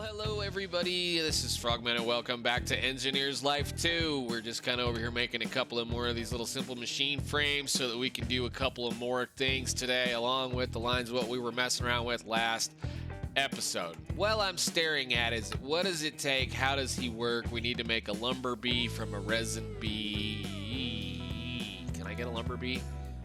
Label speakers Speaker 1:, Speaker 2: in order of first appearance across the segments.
Speaker 1: Hello everybody, this is Frogman and welcome back to Engineer's Life 2. We're just kind of over here making a couple of more of these little simple machine frames so that we can do a couple of more things today along with the lines of what we were messing around with last episode. Well, I'm staring at is what does it take? How does he work? We need to make a lumber bee from a resin bee. Can I get a lumber bee?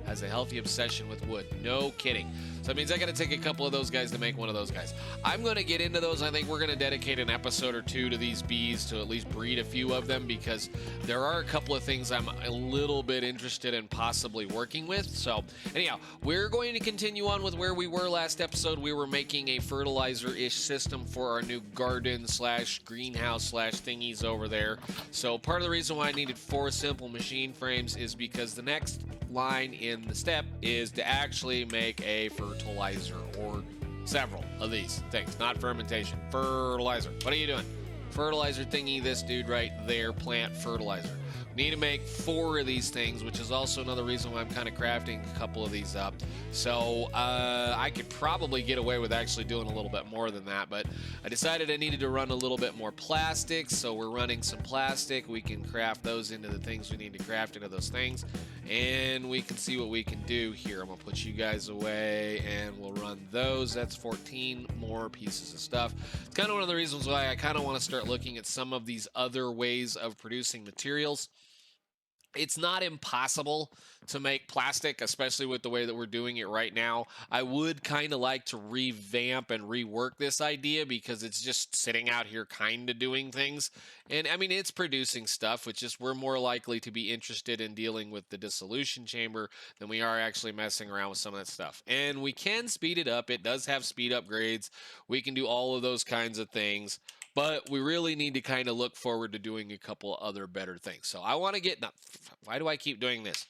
Speaker 1: Has a healthy obsession with wood. No kidding. So that means I got to take a couple of those guys to make one of those guys. I'm going to get into those. I think we're going to dedicate an episode or two to these bees to at least breed a few of them because there are a couple of things I'm a little bit interested in possibly working with. So anyhow, we're going to continue on with where we were last episode. We were making a fertilizer-ish system for our new garden slash greenhouse slash thingies over there. So part of the reason why I needed 4 simple machine frames is because the next line in the step is to actually make a fertilizer or several of these things, not fermentation, fertilizer. What are you doing? Fertilizer thingy, this dude right there, plant fertilizer. We need to make 4 of these things, which is also another reason why I'm kind of crafting a couple of these up. So I could probably get away with actually doing a little bit more than that, but I decided I needed to run a little bit more plastic, so we're running some plastic. We can craft those into the things we need to craft into those things, and we can see what we can do here. I'm going to put you guys away, and we'll run those. That's 14 more pieces of stuff. It's kind of one of the reasons why I kind of want to start looking at some of these other ways of producing materials. It's not impossible to make plastic, especially with the way that we're doing it right now. I would kind of like to revamp and rework this idea because it's just sitting out here kind of doing things. And I mean, it's producing stuff, which is we're more likely to be interested in dealing with the dissolution chamber than we are actually messing around with some of that stuff. And we can speed it up. It does have speed upgrades. We can do all of those kinds of things. But we really need to kind of look forward to doing a couple other better things. So I want to get, why do I keep doing this?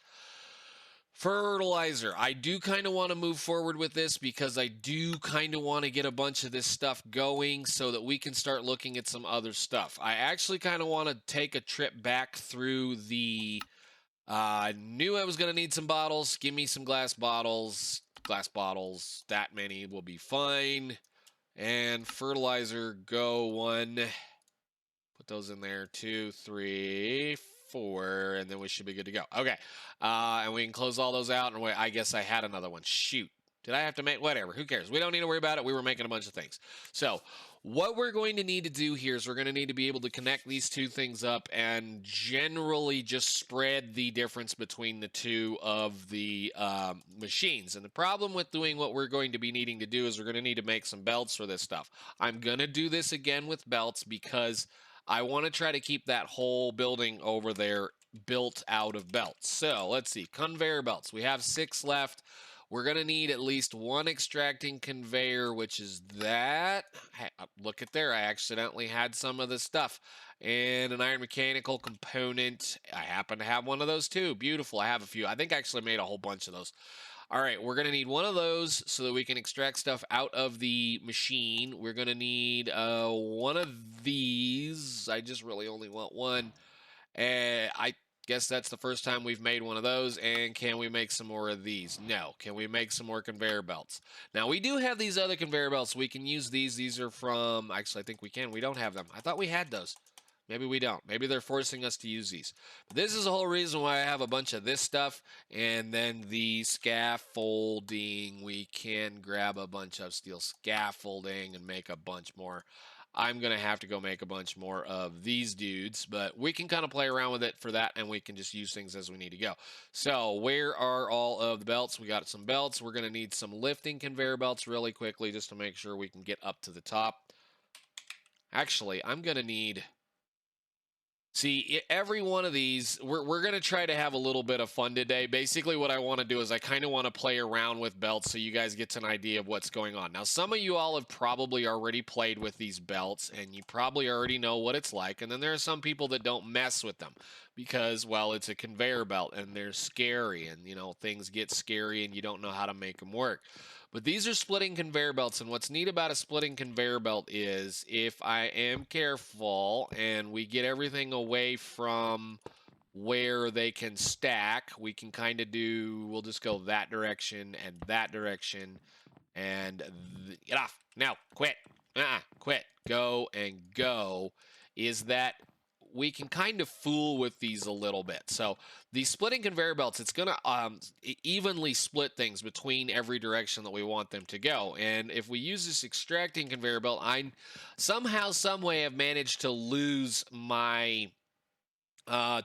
Speaker 1: Fertilizer. I do kind of want to move forward with this because I do kind of want to get a bunch of this stuff going so that we can start looking at some other stuff. I actually kind of want to take a trip back through the, I knew I was going to need some bottles. Give me some glass bottles. Glass bottles, that many will be fine. And fertilizer, go 1. Put those in there. 2, 3, 4, and then we should be good to go. Okay, and we can close all those out. And wait, I guess I had another one. Shoot, did I have to make? Whatever. Who cares? We don't need to worry about it. We were making a bunch of things. So what we're going to need to do here is we're going to need to be able to connect these 2 things up and generally just spread the difference between the 2 of the machines. And the problem with doing what we're going to be needing to do is we're going to need to make some belts for this stuff. I'm going to do this again with belts because I want to try to keep that whole building over there built out of belts. So let's see, conveyor belts. We have 6 left. We're going to need at least 1 extracting conveyor, which is that. Look at there. I accidentally had some of the stuff. And an iron mechanical component. I happen to have one of those too. Beautiful. I have a few. I think I actually made a whole bunch of those. All right, we're going to need 1 of those so that we can extract stuff out of the machine. We're going to need 1 of these. I just really only want 1. I guess that's the first time we've made one of those. And can we make some more of these? No. Can we make some more conveyor belts? Now, we do have these other conveyor belts. We can use these. These are from, actually, I think we can. We don't have them. I thought we had those. Maybe we don't. Maybe they're forcing us to use these. But this is the whole reason why I have a bunch of this stuff. And then the scaffolding. We can grab a bunch of steel scaffolding and make a bunch more. I'm going to have to go make a bunch more of these dudes, but we can kind of play around with it for that, and we can just use things as we need to go. So where are all of the belts? We got some belts. We're going to need some lifting conveyor belts really quickly just to make sure we can get up to the top. Actually, I'm going to need... See, every one of these, we're going to try to have a little bit of fun today. Basically, what I want to do is I kind of want to play around with belts so you guys get an idea of what's going on. Now, some of you all have probably already played with these belts, and you probably already know what it's like. And then there are some people that don't mess with them because, well, it's a conveyor belt, and they're scary, and, you know, things get scary, and you don't know how to make them work. But these are splitting conveyor belts, and what's neat about a splitting conveyor belt is if I am careful and we get everything away from where they can stack, we can kind of do, we'll just go that direction and that direction and get off. Now, quit. quit, go, and go, is that we can kind of fool with these a little bit. So the splitting conveyor belts, it's going to evenly split things between every direction that we want them to go. And if we use this extracting conveyor belt, I somehow, some way have managed to lose my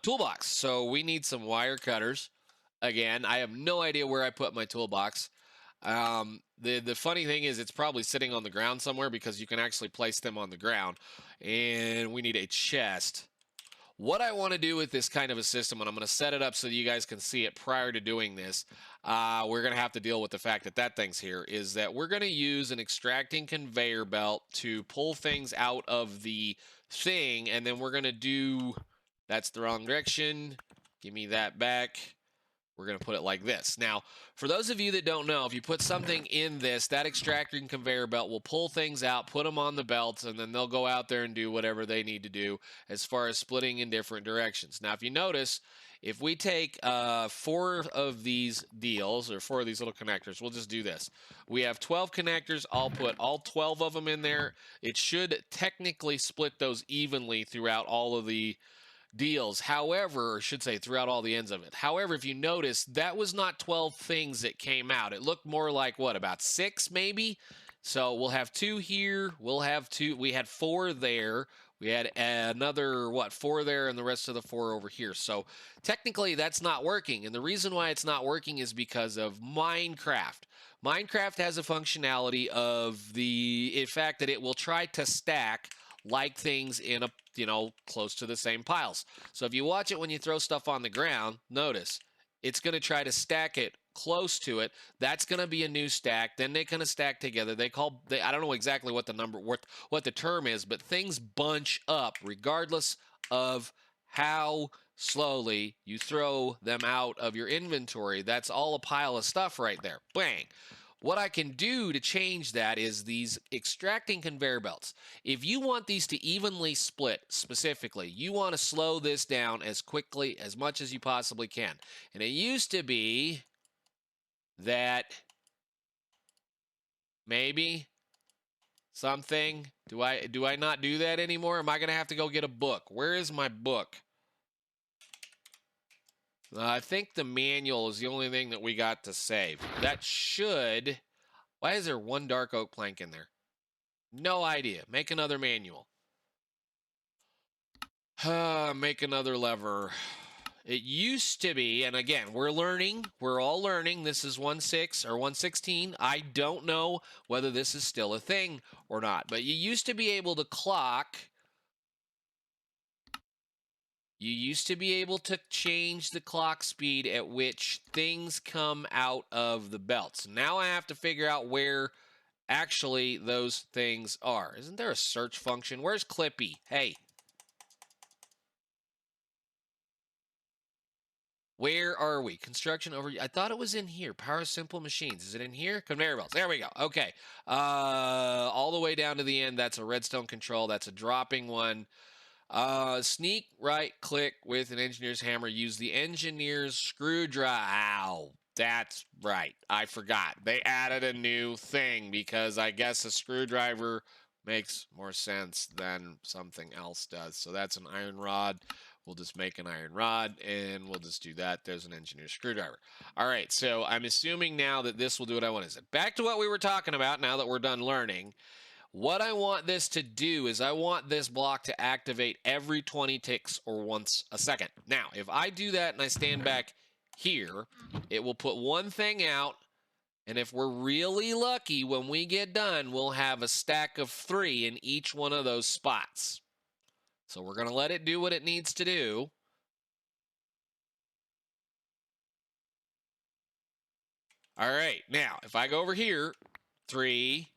Speaker 1: toolbox. So we need some wire cutters. Again, I have no idea where I put my toolbox. The funny thing is it's probably sitting on the ground somewhere because you can actually place them on the ground. And we need a chest. What I want to do with this kind of a system, and I'm going to set it up so that you guys can see it prior to doing this, we're going to have to deal with the fact that that thing's here, is that we're going to use an extracting conveyor belt to pull things out of the thing, and then we're going to do, that's the wrong direction, give me that back. We're going to put it like this. Now, for those of you that don't know, if you put something in this, that extracting conveyor belt will pull things out, put them on the belts, and then they'll go out there and do whatever they need to do as far as splitting in different directions. Now, if you notice, if we take 4 of these deals, or 4 of these little connectors, we'll just do this. We have 12 connectors. I'll put all 12 of them in there. It should technically split those evenly throughout all of the deals. However, or should say throughout all the ends of it. However, if you notice, that was not 12 things that came out. It looked more like, what, about 6 maybe? So we'll have 2 here. We'll have 2. We had 4 there. We had another, 4 there, and the rest of the 4 over here. So technically that's not working. And the reason why it's not working is because of Minecraft. Minecraft has a functionality of the fact that it will try to stack like things in a, close to the same piles. So if you watch it when you throw stuff on the ground, notice it's going to try to stack it close to it. That's going to be a new stack. Then they're going to stack together. I don't know exactly what the number, what the term is, but things bunch up regardless of how slowly you throw them out of your inventory. That's all a pile of stuff right there. Bang. What I can do to change that is these extracting conveyor belts. If you want these to evenly split specifically, you want to slow this down as quickly, as much as you possibly can. And it used to be that maybe something, do I not do that anymore? Am I going to have to go get a book? Where is my book? I think the manual is the only thing that we got to save. That should... Why is there 1 dark oak plank in there? No idea. Make another manual. Make another lever. It used to be, and again, we're learning. We're all learning. This is 1.6 or 1.16. I don't know whether this is still a thing or not. But you used to be able to clock... You used to be able to change the clock speed at which things come out of the belts. Now I have to figure out where actually those things are. Isn't there a search function? Where's Clippy? Hey. Where are we? Construction over... I thought it was in here. Power Simple Machines. Is it in here? Conveyor belts. There we go. Okay. All the way down to the end, that's a redstone control. That's a dropping one. Sneak right click with an engineer's hammer. Use the engineer's screwdriver. Ow, that's right. I forgot. They added a new thing because I guess a screwdriver makes more sense than something else does. So that's an iron rod. We'll just make an iron rod and we'll just do that. There's an engineer's screwdriver. All right, so I'm assuming now that this will do what I want. Is it back to what we were talking about now that we're done learning? What I want this to do is I want this block to activate every 20 ticks or once a second. Now, if I do that and I stand back here, it will put one thing out, and if we're really lucky, when we get done, we'll have a stack of 3 in each one of those spots. So we're going to let it do what it needs to do. All right, now, if I go over here, 3...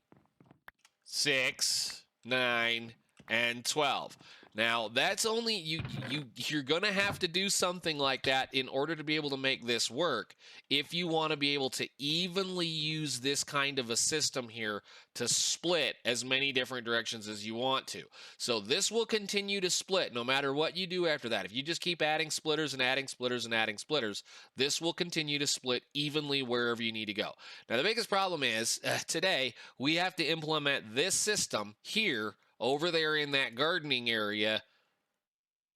Speaker 1: 6, 9, and 12. Now, that's only you're going to have to do something like that in order to be able to make this work if you want to be able to evenly use this kind of a system here to split as many different directions as you want to. So this will continue to split no matter what you do after that. If you just keep adding splitters and adding splitters and adding splitters, this will continue to split evenly wherever you need to go. Now, the biggest problem is today we have to implement this system here over there in that gardening area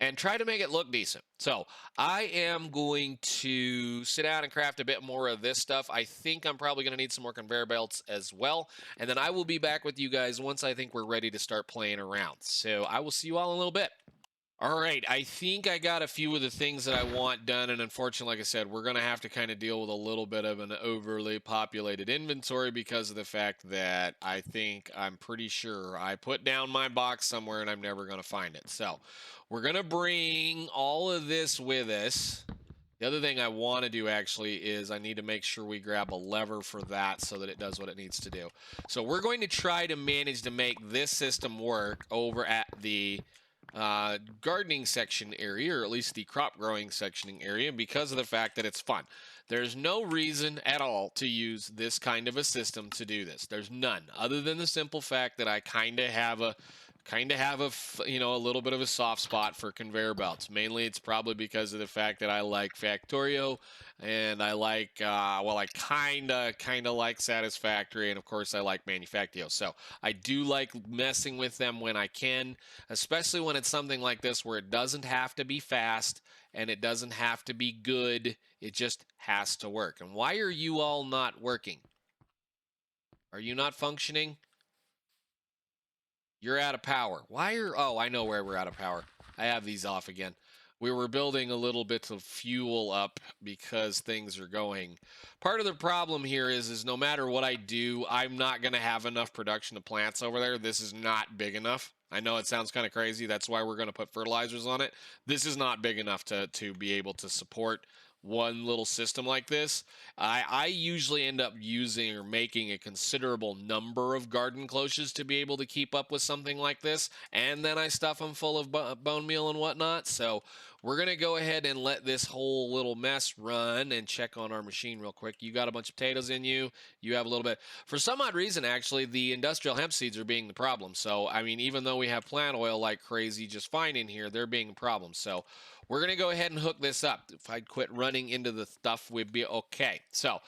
Speaker 1: and try to make it look decent. So I am going to sit down and craft a bit more of this stuff. I think I'm probably going to need some more conveyor belts as well. And then I will be back with you guys once I think we're ready to start playing around. So I will see you all in a little bit. All right, I think I got a few of the things that I want done, and unfortunately, like I said, we're going to have to kind of deal with a little bit of an overly populated inventory because of the fact that I'm pretty sure I put down my box somewhere and I'm never going to find it. So we're going to bring all of this with us. The other thing I want to do actually is I need to make sure we grab a lever for that so that it does what it needs to do. So we're going to try to manage to make this system work over at the gardening section area, or at least the crop growing sectioning area, because of the fact that it's fun. There's no reason at all to use this kind of a system to do this. There's none, other than the simple fact that I kind of have a little bit of a soft spot for conveyor belts. Mainly it's probably because of the fact that I like Factorio, and I like I kind of like Satisfactory, and of course I like Manufactio. So I do like messing with them when I can, especially when it's something like this where it doesn't have to be fast and it doesn't have to be good. It just has to work. And why are you all not working? Are you not functioning? You're out of power. Oh, I know where we're out of power. I have these off again. We were building a little bit of fuel up because things are going. Part of the problem here is no matter what I do, I'm not going to have enough production of plants over there. This is not big enough. I know it sounds kind of crazy. That's why we're going to put fertilizers on it. This is not big enough to be able to support one little system like this. I usually end up using or making a considerable number of garden cloches to be able to keep up with something like this, and then I stuff them full of bone meal and whatnot. So we're going to go ahead and let this whole little mess run and check on our machine real quick. You got a bunch of potatoes in you. You have a little bit. For some odd reason, actually, the industrial hemp seeds are being the problem. So, I mean, even though we have plant oil like crazy just fine in here, they're being the problem. So we're going to go ahead and hook this up. If I'd quit running into the stuff, we'd be okay. So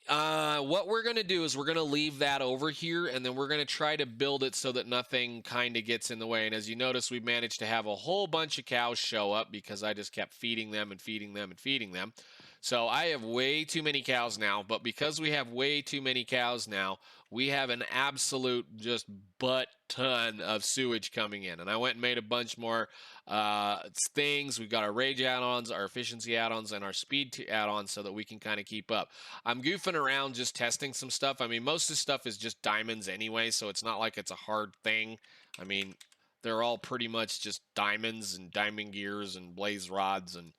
Speaker 1: what we're going to do is we're going to leave that over here, and then we're going to try to build it so that nothing kind of gets in the way. And as you notice, we've managed to have a whole bunch of cows show up because I just kept feeding them and feeding them and feeding them. So I have way too many cows now, but because we have way too many cows now, we have an absolute just butt ton of sewage coming in. And I went and made a bunch more things. We've got our rage add-ons, our efficiency add-ons, and our speed add-ons so that we can kind of keep up. I'm goofing around just testing some stuff. I mean, most of the stuff is just diamonds anyway, so it's not like it's a hard thing. I mean, they're all pretty much just diamonds and diamond gears and blaze rods and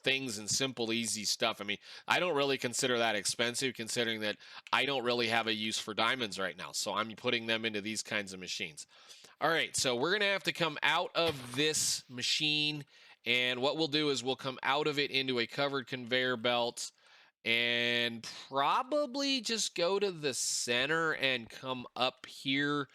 Speaker 1: things and simple, easy stuff. I mean, I don't really consider that expensive considering that I don't really have a use for diamonds right now. So I'm putting them into these kinds of machines. All right, so we're going to have to come out of this machine. And what we'll do is we'll come out of it into a covered conveyor belt and probably just go to the center and come up here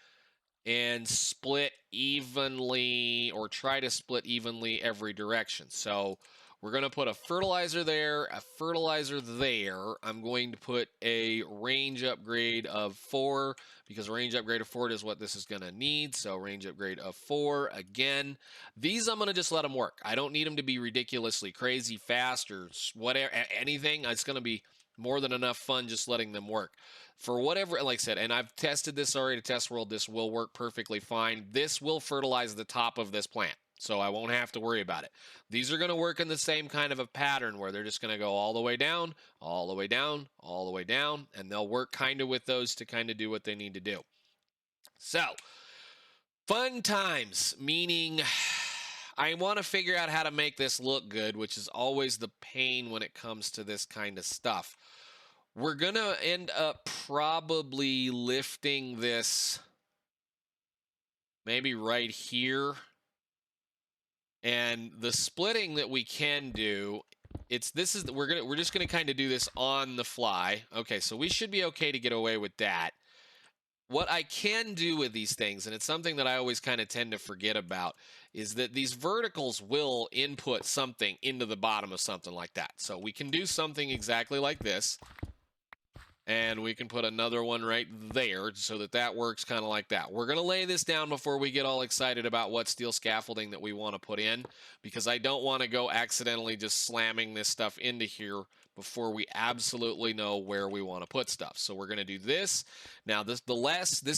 Speaker 1: and split evenly, or try to split evenly every direction. So we're going to put a fertilizer there, a fertilizer there. I'm going to put a range upgrade of 4 because a range upgrade of 4 is what this is going to need. So range upgrade of 4 again. These I'm going to just let them work. I don't need them to be ridiculously crazy fast or whatever, anything. It's going to be more than enough fun just letting them work. For whatever, like I said, and I've tested this already to test world, this will work perfectly fine. This will fertilize the top of this plant, so I won't have to worry about it. These are going to work in the same kind of a pattern where they're just going to go all the way down, all the way down, all the way down, and they'll work kind of with those to kind of do what they need to do. So, fun times, meaning I want to figure out how to make this look good, which is always the pain when it comes to this kind of stuff. We're going to end up probably lifting this maybe right here And the splitting that we can do, we're just gonna kind of do this on the fly. Okay, so we should be okay to get away with that. What I can do with these things, and it's something that I always kind of tend to forget about, is that these verticals will input something into the bottom of something like that. So we can do something exactly like this. And we can put another one right there so that that works kind of like that. We're going to lay this down before we get all excited about what steel scaffolding that we want to put in, because I don't want to go accidentally just slamming this stuff into here before we absolutely know where we want to put stuff. So we're going to do this. Now this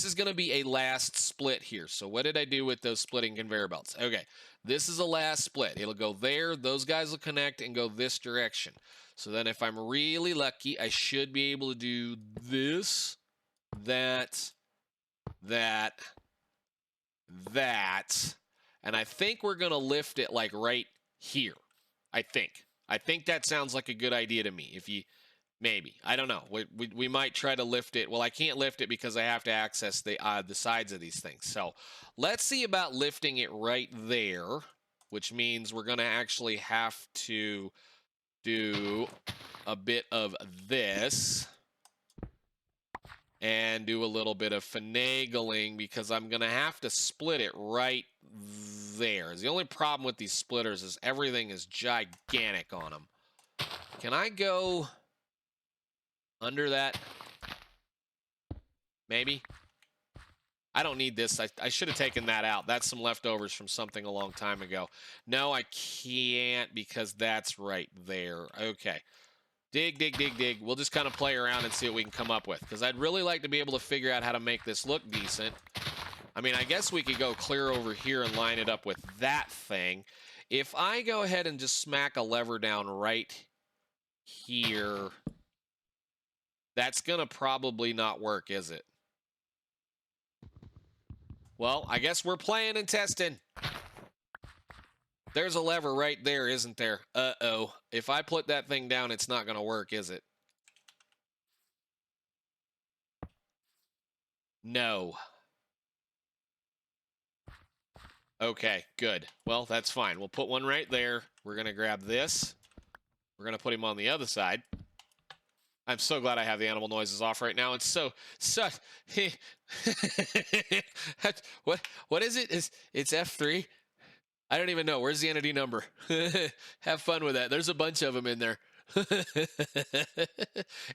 Speaker 1: is going to be a last split here. So what did I do with those splitting conveyor belts? Okay, this is a last split. It'll go there. Those guys will connect and go this direction. So then if I'm really lucky, I should be able to do this, that, and I think we're going to lift it like right here. I think that sounds like a good idea to me. Maybe, I don't know. We might try to lift it. Well, I can't lift it because I have to access the sides of these things. So let's see about lifting it right there, which means we're going to actually have to do a bit of this and do a little bit of finagling, because I'm going to have to split it right there. The only problem with these splitters is everything is gigantic on them. Can I go under that? Maybe. I don't need this. I should have taken that out. That's some leftovers from something a long time ago. No, I can't because that's right there. Okay. Dig, dig, dig, dig. We'll just kind of play around and see what we can come up with, because I'd really like to be able to figure out how to make this look decent. I mean, I guess we could go clear over here and line it up with that thing. If I go ahead and just smack a lever down right here, that's going to probably not work, is it? Well, I guess we're playing and testing. There's a lever right there, isn't there? Uh-oh. If I put that thing down, it's not going to work, is it? No. Okay, good. Well, that's fine. We'll put one right there. We're going to grab this. We're going to put him on the other side. I'm so glad I have the animal noises off right now. It's so what is it? It's F3? I don't even know. Where's the entity number? Have fun with that. There's a bunch of them in there.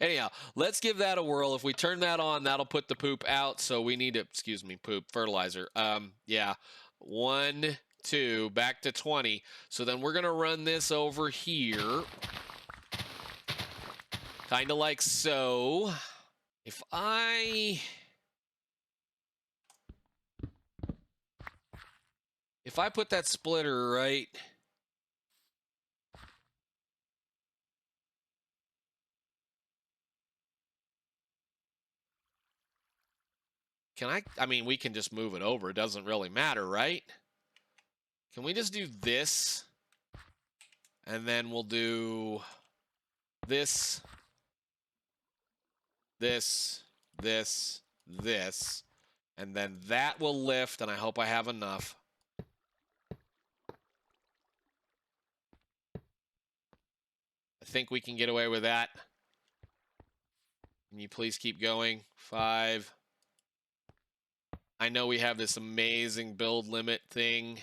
Speaker 1: Anyhow, let's give that a whirl. If we turn that on, that'll put the poop out. So we need to, excuse me, poop, fertilizer. Yeah. 1, 2, back to 20. So then we're going to run this over here. Kind of like so. If I put that splitter right I mean, we can just move it over. It doesn't really matter, right? Can we just do this? And then we'll do this, this, this, this. And then that will lift, and I hope I have enough. I think we can get away with that. Can you please keep going? 5. I know we have this amazing build limit thing.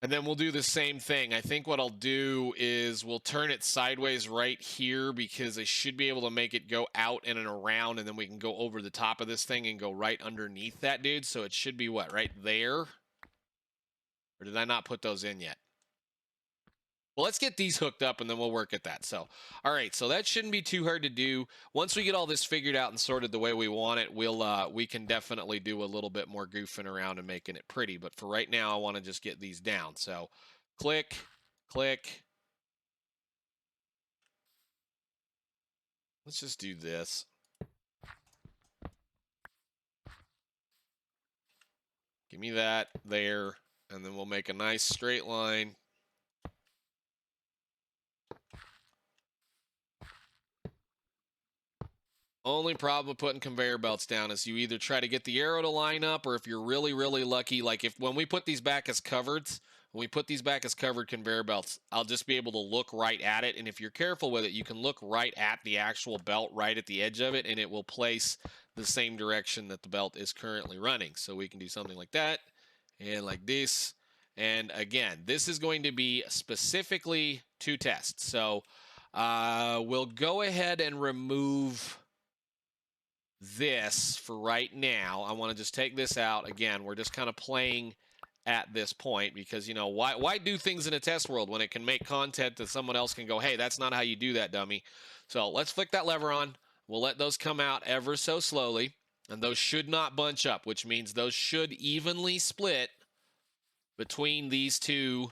Speaker 1: And then we'll do the same thing. I think what I'll do is we'll turn it sideways right here, because I should be able to make it go out and around, and then we can go over the top of this thing and go right underneath that dude. So it should be what, right there? Or did I not put those in yet? Well, let's get these hooked up and then we'll work at that. So, all right, so that shouldn't be too hard to do. Once we get all this figured out and sorted the way we want it, we can definitely do a little bit more goofing around and making it pretty. But for right now, I want to just get these down. So, click, click. Let's just do this. Give me that there, and then we'll make a nice straight line. Only problem with putting conveyor belts down is you either try to get the arrow to line up, or if you're really, really lucky, like when we put these back as covereds, when we put these back as covered conveyor belts, I'll just be able to look right at it. And if you're careful with it, you can look right at the actual belt, right at the edge of it, and it will place the same direction that the belt is currently running. So we can do something like that and like this. And again, this is going to be specifically to test. So we'll go ahead and remove this for right now. I want to just take this out. Again, we're just kind of playing at this point because, you know, why do things in a test world when it can make content that someone else can go, hey, that's not how you do that, dummy. So let's flick that lever on. We'll let those come out ever so slowly, and those should not bunch up, which means those should evenly split between these two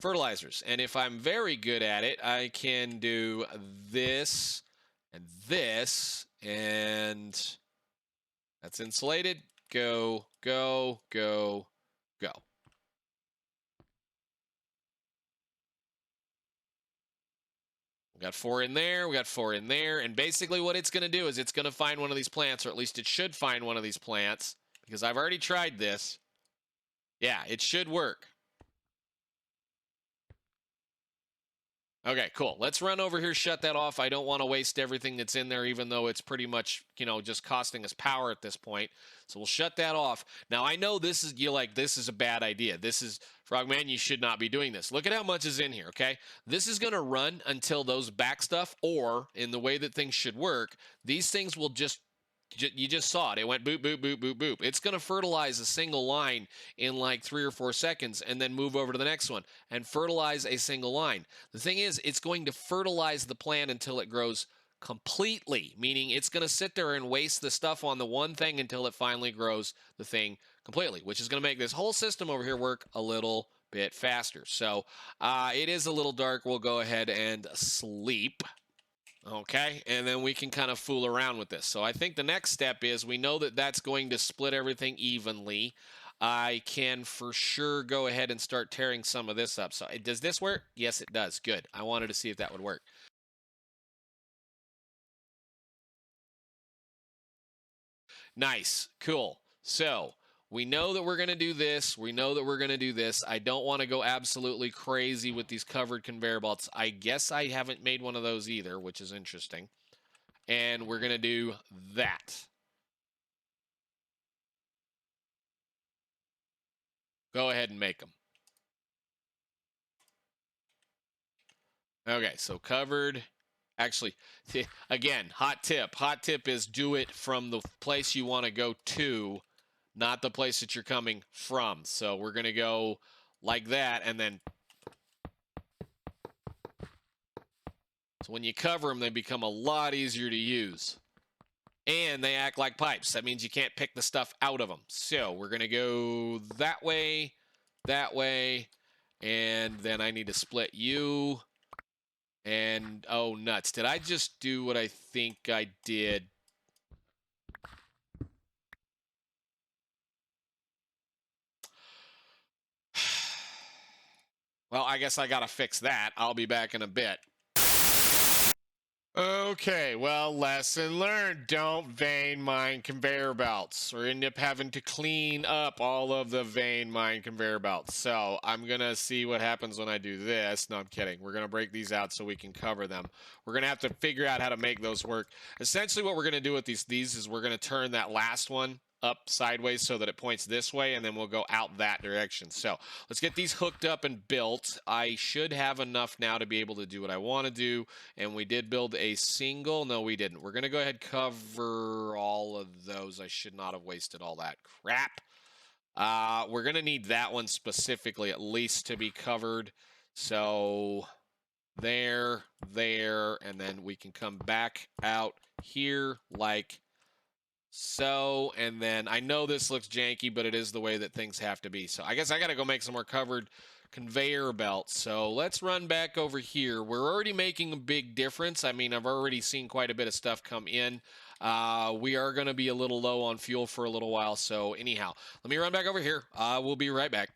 Speaker 1: fertilizers. And if I'm very good at it, I can do this and this, and that's insulated. Go, go, go, go. We got 4 in there, we got 4 in there, and basically what it's going to do is it's going to find one of these plants, or at least it should find one of these plants, because I've already tried this. Yeah, it should work. Okay, cool. Let's run over here, shut that off. I don't want to waste everything that's in there, even though it's pretty much, you know, just costing us power at this point. So we'll shut that off. Now, I know this is, this is a bad idea. This is, Frogman, you should not be doing this. Look at how much is in here, okay? This is going to run until those back stuff, or in the way that things should work, these things will just, you just saw it. It went boop, boop, boop, boop, boop. It's going to fertilize a single line in like 3 or 4 seconds and then move over to the next one and fertilize a single line. The thing is, it's going to fertilize the plant until it grows completely, meaning it's going to sit there and waste the stuff on the one thing until it finally grows the thing completely, which is going to make this whole system over here work a little bit faster. So it is a little dark. We'll go ahead and sleep. Okay, and then we can kind of fool around with this. So I think the next step is, we know that that's going to split everything evenly. I can for sure go ahead and start tearing some of this up. So does this work? Yes, it does. Good. I wanted to see if that would work. Nice. Cool. So we know that we're going to do this. We know that we're going to do this. I don't want to go absolutely crazy with these covered conveyor belts. I guess I haven't made one of those either, which is interesting. And we're going to do that. Go ahead and make them. Okay, so covered. Actually, again, hot tip. Hot tip is do it from the place you want to go to, not the place that you're coming from. So we're going to go like that, and then so when you cover them, they become a lot easier to use. And they act like pipes. That means you can't pick the stuff out of them. So we're going to go that way, and then I need to split you. And, oh, nuts. Did I just do what I think I did? Well, I guess I got to fix that. I'll be back in a bit. Okay, well, lesson learned. Don't vein mine conveyor belts, or end up having to clean up all of the vein mine conveyor belts. So I'm going to see what happens when I do this. No, I'm kidding. We're going to break these out so we can cover them. We're going to have to figure out how to make those work. Essentially, what we're going to do with these is we're going to turn that last one up sideways so that it points this way, and then we'll go out that direction. So let's get these hooked up and built. I should have enough now to be able to do what I want to do, and we did build a single. No, we didn't. We're going to go ahead and cover all of those. I should not have wasted all that crap. We're going to need that one specifically at least to be covered. So there, and then we can come back out here like so, and then I know this looks janky, but it is the way that things have to be. So I guess I got to go make some more covered conveyor belts. So let's run back over here. We're already making a big difference. I mean, I've already seen quite a bit of stuff come in. We are going to be a little low on fuel for a little while. So anyhow, let me run back over here. We'll be right back.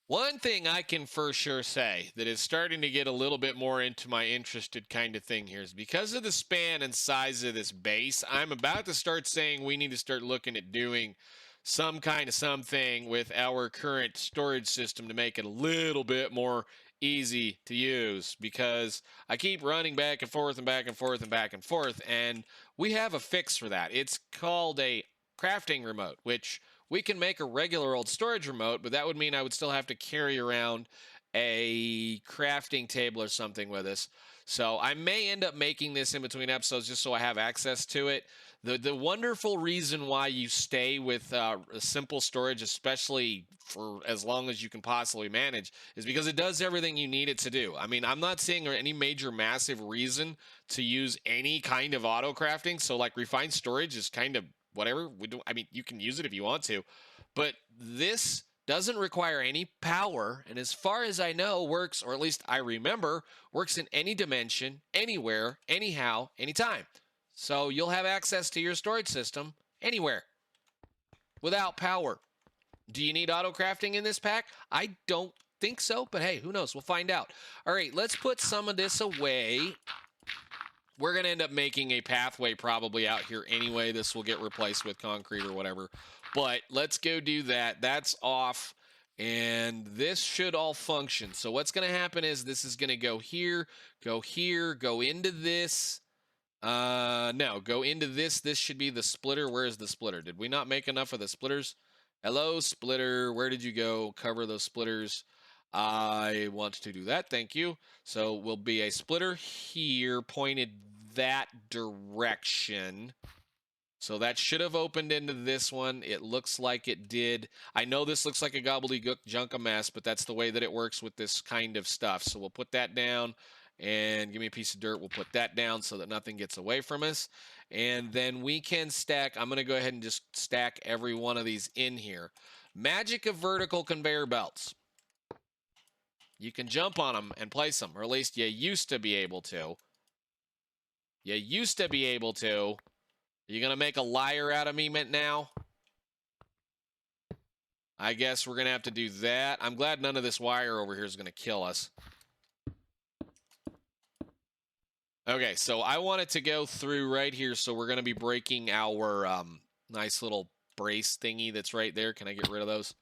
Speaker 1: One thing I can for sure say that is starting to get a little bit more into my interested kind of thing here is because of the span and size of this base, I'm about to start saying we need to start looking at doing some kind of something with our current storage system to make it a little bit more easy to use, because I keep running back and forth and back and forth and back and forth, and we have a fix for that. It's called a crafting remote, which we can make a regular old storage remote, but that would mean I would still have to carry around a crafting table or something with us. So I may end up making this in between episodes just so I have access to it. The wonderful reason why you stay with simple storage, especially for as long as you can possibly manage, is because it does everything you need it to do. I mean, I'm not seeing any major massive reason to use any kind of auto crafting. So like refined storage is kind of whatever. We do. I mean, you can use it if you want to, but this doesn't require any power, and as far as I know, works, or at least I remember, works in any dimension, anywhere, anyhow, anytime. So you'll have access to your storage system anywhere without power. Do you need auto crafting in this pack? I don't think so, but hey, who knows? We'll find out. All right, let's put some of this away. We're going to end up making a pathway probably out here anyway. This will get replaced with concrete or whatever. But let's go do that. That's off. And this should all function. So what's going to happen is this is going to go here, go into this. No, go into this. This should be the splitter. Where is the splitter? Did we not make enough of the splitters? Hello, splitter. Where did you go? Cover those splitters. I want to do that. Thank you. So will be a splitter here pointed that direction. So that should have opened into this one. It looks like it did. I know this looks like a gobbledygook junk a mess, but that's the way that it works with this kind of stuff. So we'll put that down and give me a piece of dirt. We'll put that down so that nothing gets away from us. And then we can stack. I'm going to go ahead and just stack every one of these in here. Magic of vertical conveyor belts. You can jump on them and place them, or at least you used to be able to. You used to be able to. You gonna make a liar out of me now? I guess we're gonna have to do that. I'm glad none of this wire over here is gonna kill us. Okay, so I want it to go through right here, so we're gonna be breaking our nice little brace thingy that's right there. Can I get rid of those?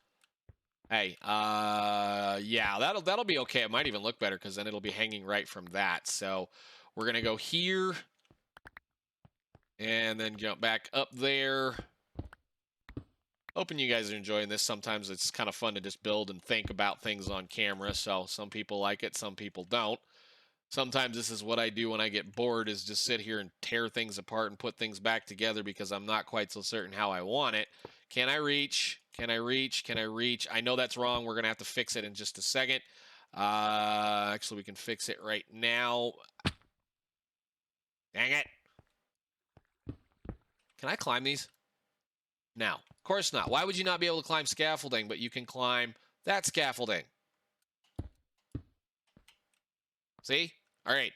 Speaker 1: Hey, yeah, that'll be okay. It might even look better because then it'll be hanging right from that. So we're gonna go here and then jump back up there. Hoping you guys are enjoying this. Sometimes it's kind of fun to just build and think about things on camera. So some people like it, some people don't. Sometimes this is what I do when I get bored, is just sit here and tear things apart and put things back together because I'm not quite so certain how I want it. Can I reach? Can I reach? Can I reach? I know that's wrong. We're going to have to fix it in just a second. Actually, we can fix it right now. Dang it. Can I climb these? No, of course not. Why would you not be able to climb scaffolding, but you can climb that scaffolding? See? All right.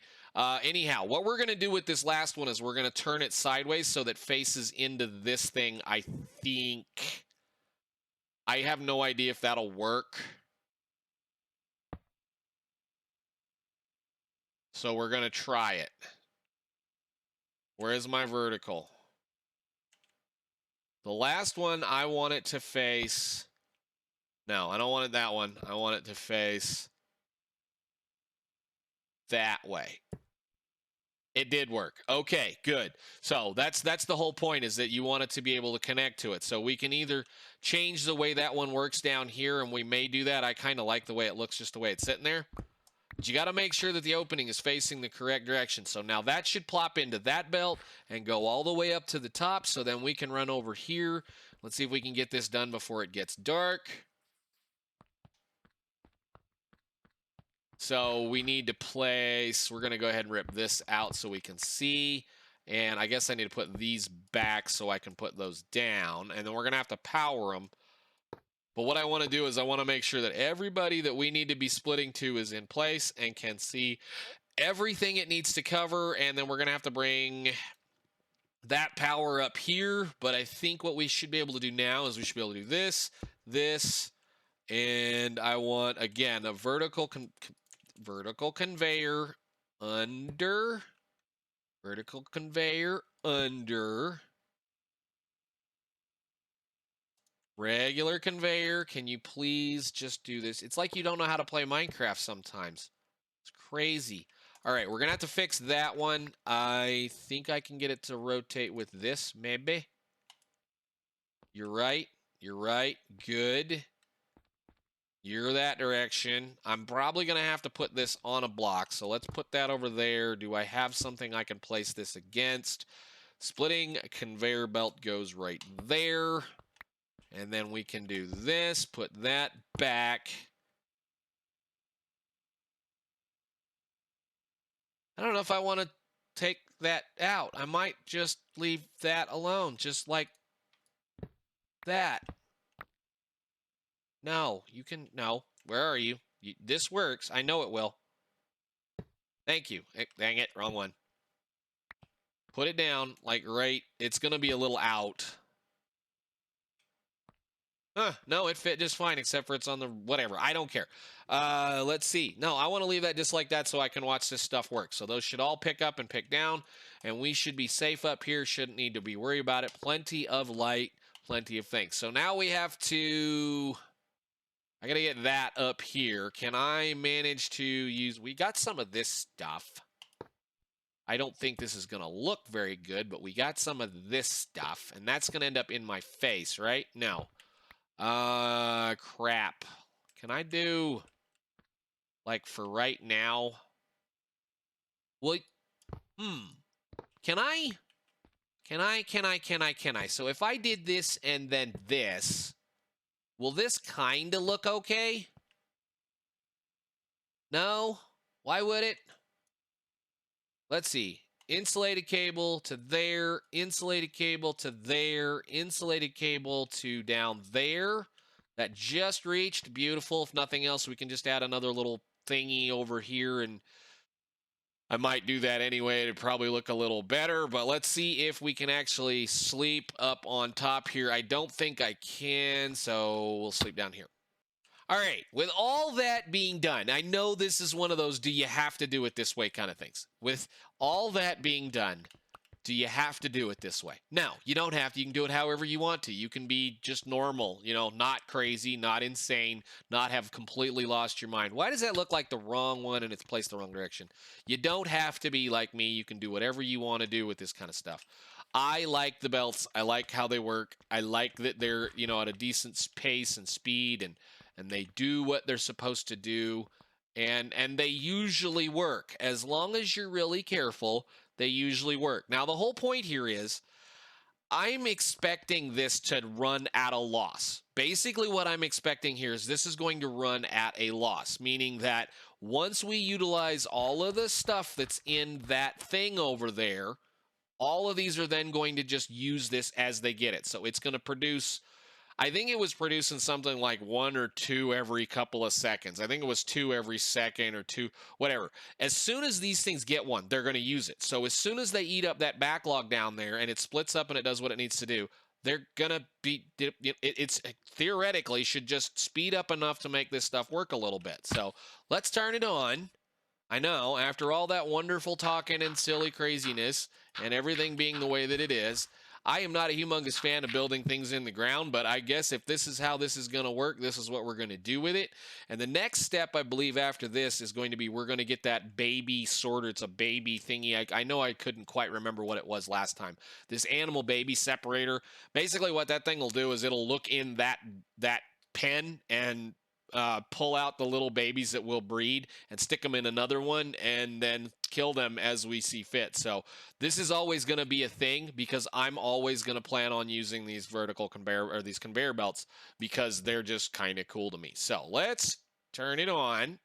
Speaker 1: Anyhow, what we're going to do with this last one is we're going to turn it sideways so that it faces into this thing, I think. I have no idea if that'll work. So we're going to try it. Where is my vertical? The last one, I want it to face... No, I don't want it that one. I want it to face that way. It did work. Okay, good. So that's the whole point, is that you want it to be able to connect to it. So we can either change the way that one works down here, and we may do that. I kind of like the way it looks just the way it's sitting there. But you got to make sure that the opening is facing the correct direction. So now that should plop into that belt and go all the way up to the top. So then we can run over here. Let's see if we can get this done before it gets dark. So we need to place, we're going to go ahead and rip this out so we can see. And I guess I need to put these back so I can put those down. And then we're going to have to power them. But what I want to do is I want to make sure that everybody that we need to be splitting to is in place and can see everything it needs to cover. And then we're going to have to bring that power up here. But I think what we should be able to do now is we should be able to do this, this, And I want, again, a vertical conveyor under, vertical conveyor under, regular conveyor. Can you please just do this? It's like you don't know how to play Minecraft sometimes. It's crazy. All right, we're going to have to fix that one. I think I can get it to rotate with this, maybe. You're right. You're right. Good. You're that direction. I'm probably going to have to put this on a block, so let's put that over there. Do I have something I can place this against? Splitting conveyor belt goes right there. And then we can do this, put that back. I don't know if I want to take that out. I might just leave that alone, just like that. No, you can, no. Where are you? This works. I know it will. Thank you. Dang it, wrong one. Put it down, like right. It's going to be a little out. No, it fit just fine, except for it's on the whatever. I don't care. Let's see. No, I want to leave that just like that so I can watch this stuff work. So those should all pick up and pick down, and we should be safe up here. Shouldn't need to be worried about it. Plenty of light, plenty of things. So now we have to... I got to get that up here. Can I manage to use... We got some of this stuff. I don't think this is going to look very good, but we got some of this stuff, and that's going to end up in my face, right? No. Crap. Can I do, like, for right now? Well, Can I? So if I did this and then this, will this kind of look okay? No? Why would it? Let's see. Insulated cable to there, insulated cable to there, insulated cable to down there. That just reached. Beautiful. If nothing else, we can just add another little thingy over here, and I might do that anyway. It'd probably look a little better, but let's see if we can actually sleep up on top here. I don't think I can, so we'll sleep down here. All right, with all that being done, I know this is one of those do you have to do it this way kind of things. With all that being done, do you have to do it this way? No, you don't have to. You can do it however you want to. You can be just normal, you know, not crazy, not insane, not have completely lost your mind. Why does that look like the wrong one and it's placed the wrong direction? You don't have to be like me. You can do whatever you want to do with this kind of stuff. I like the belts. I like how they work. I like that they're, you know, at a decent pace and speed, and they do what they're supposed to do, and they usually work. As long as you're really careful, they usually work. Now, the whole point here is I'm expecting this to run at a loss. Basically, what I'm expecting here is this is going to run at a loss, meaning that once we utilize all of the stuff that's in that thing over there, all of these are then going to just use this as they get it. So it's going to produce... I think it was producing something like 1 or 2 every couple of seconds. I think it was 2 every second or 2, whatever. As soon as these things get one, they're going to use it. So as soon as they eat up that backlog down there and it splits up and it does what it needs to do, they're going to be, it's theoretically should just speed up enough to make this stuff work a little bit. So let's turn it on. I know, after all that wonderful talking and silly craziness and everything being the way that it is, I am not a humongous fan of building things in the ground, but I guess if this is how this is going to work, this is what we're going to do with it. And the next step, I believe, after this is going to be we're going to get that baby sorter. It's a baby thingy. I know I couldn't quite remember what it was last time. This animal baby separator. Basically, what that thing will do is it'll look in that pen and pull out the little babies that will breed and stick them in another one and then kill them as we see fit. So this is always going to be a thing because I'm always going to plan on using these vertical conveyor or these conveyor belts because they're just kind of cool to me. So let's turn it on.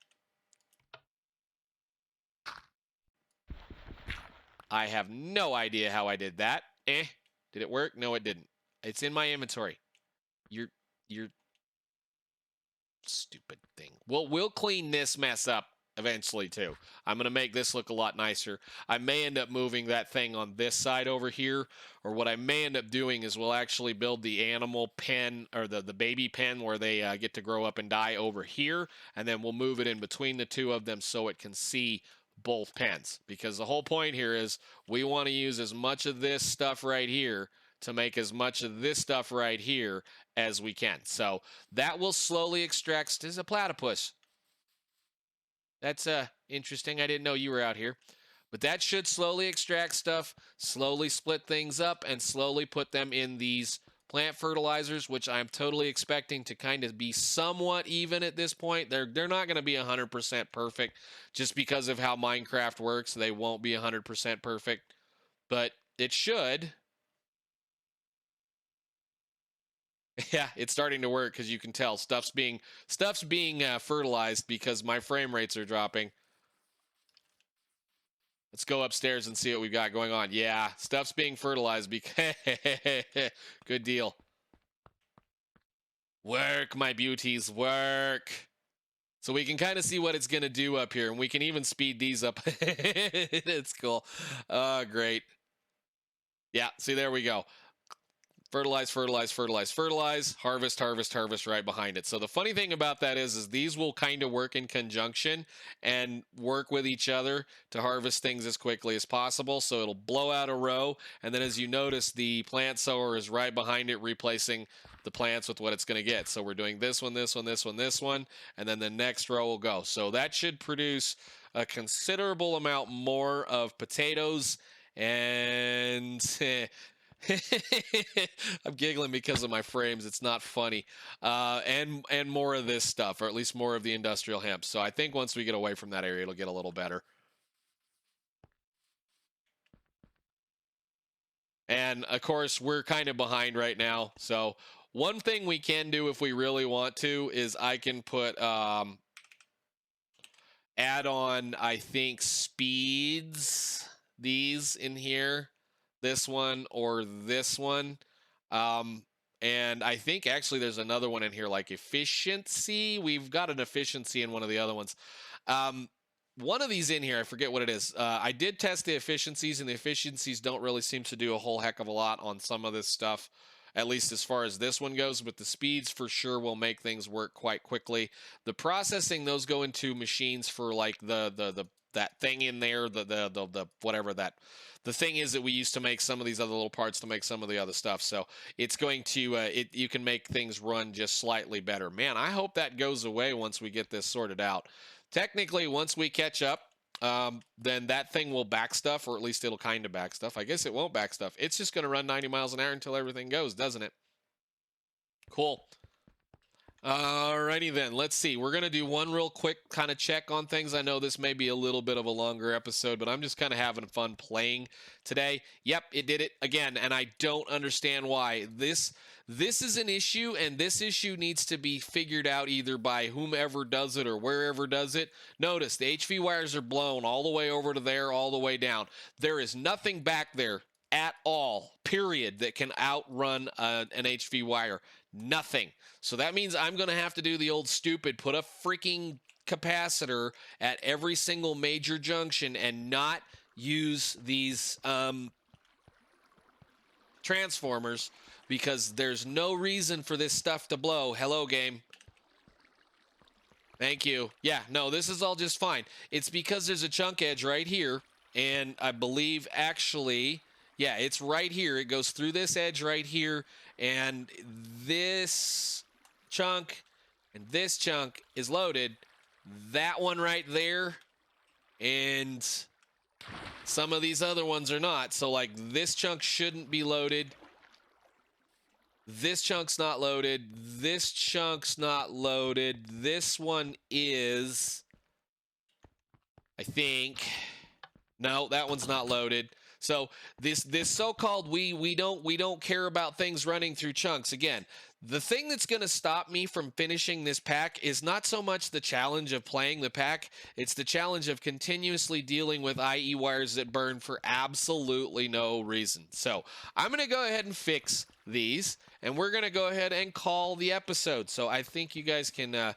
Speaker 1: I have no idea how I did that. Did it work? No, it didn't. It's in my inventory. You're stupid thing. Well, we'll clean this mess up eventually too. I'm going to make this look a lot nicer. I may end up moving that thing on this side over here, or what I may end up doing is we'll actually build the animal pen, or the baby pen where they get to grow up and die over here, and then we'll move it in between the two of them so it can see both pens. Because the whole point here is we want to use as much of this stuff right here to make as much of this stuff right here as we can. So that will slowly extract. This is a platypus. That's interesting. I didn't know you were out here. But that should slowly extract stuff, slowly split things up, and slowly put them in these plant fertilizers, which I'm totally expecting to kind of be somewhat even at this point. They're not going to be 100% perfect just because of how Minecraft works. They won't be 100% perfect, but it should. Yeah, it's starting to work because you can tell stuff's being fertilized because my frame rates are dropping. Let's go upstairs and see what we've got going on. Yeah, stuff's being fertilized because good deal. Work, my beauties, work. So we can kind of see what it's going to do up here, and we can even speed these up. It's cool. Oh, great. Yeah, see, there we go. Fertilize, fertilize, fertilize, fertilize, harvest, harvest, harvest right behind it. So the funny thing about that is these will kind of work in conjunction and work with each other to harvest things as quickly as possible. So it'll blow out a row, and then as you notice, the plant sower is right behind it, replacing the plants with what it's going to get. So we're doing this one, this one, this one, this one, and then the next row will go. So that should produce a considerable amount more of potatoes and... I'm giggling because of my frames. It's not funny. And more of this stuff, or at least more of the industrial hemp. So I think once we get away from that area, it'll get a little better. And of course, we're kind of behind right now. So one thing we can do if we really want to is I can put add on, I think, speeds, these in here. This one or this one. And I think actually there's another one in here like efficiency. We've got an efficiency in one of the other ones. One of these in here, I forget what it is. I did test the efficiencies, and the efficiencies don't really seem to do a whole heck of a lot on some of this stuff, at least as far as this one goes, but the speeds for sure will make things work quite quickly. The processing, those go into machines for like that thing in there, the whatever that the thing is that we used to make some of these other little parts to make some of the other stuff. So it's going to you can make things run just slightly better. Man, I hope that goes away once we get this sorted out. Technically, once we catch up, then that thing will back stuff, or at least it'll kind of back stuff. I guess it won't back stuff. It's just going to run 90 miles an hour until everything goes, doesn't it? Cool. Alrighty then, let's see. We're going to do one real quick kind of check on things. I know this may be a little bit of a longer episode, but I'm just kind of having fun playing today. Yep, it did it again, and I don't understand why. This is an issue, and this issue needs to be figured out either by whomever does it or wherever does it. Notice the HV wires are blown all the way over to there, all the way down. There is nothing back there at all, period, that can outrun an HV wire. Nothing. So that means I'm going to have to do the old stupid, put a freaking capacitor at every single major junction and not use these transformers, because there's no reason for this stuff to blow. Hello, game. Thank you. Yeah, no, this is all just fine. It's because there's a chunk edge right here, and I believe actually... yeah, it's right here. It goes through this edge right here, and this chunk and this chunk is loaded. That one right there, and some of these other ones are not. So, like, this chunk shouldn't be loaded. This chunk's not loaded. This chunk's not loaded. This one is, I think. No, that one's not loaded. So this so-called we don't care about things running through chunks. Again, the thing that's going to stop me from finishing this pack is not so much the challenge of playing the pack, it's the challenge of continuously dealing with IE wires that burn for absolutely no reason. So I'm going to go ahead and fix these, and we're going to go ahead and call the episode. So I think you guys can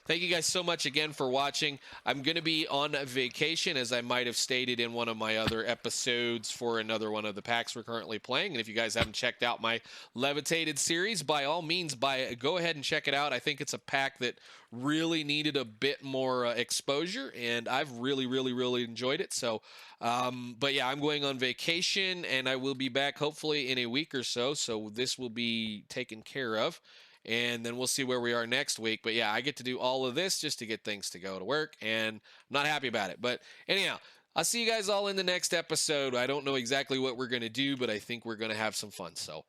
Speaker 1: Thank you guys so much again for watching. I'm going to be on vacation, as I might have stated in one of my other episodes, for another one of the packs we're currently playing. And if you guys haven't checked out my Levitated series, by all means, go ahead and check it out. I think it's a pack that really needed a bit more exposure, and I've really enjoyed it. So, but yeah, I'm going on vacation, and I will be back hopefully in a week or so. So this will be taken care of, and then we'll see where we are next week. But yeah, I get to do all of this just to get things to go to work, and I'm not happy about it. But anyhow, I'll see you guys all in the next episode. I don't know exactly what we're going to do, but I think we're going to have some fun. So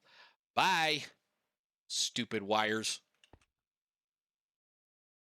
Speaker 1: bye, stupid wires.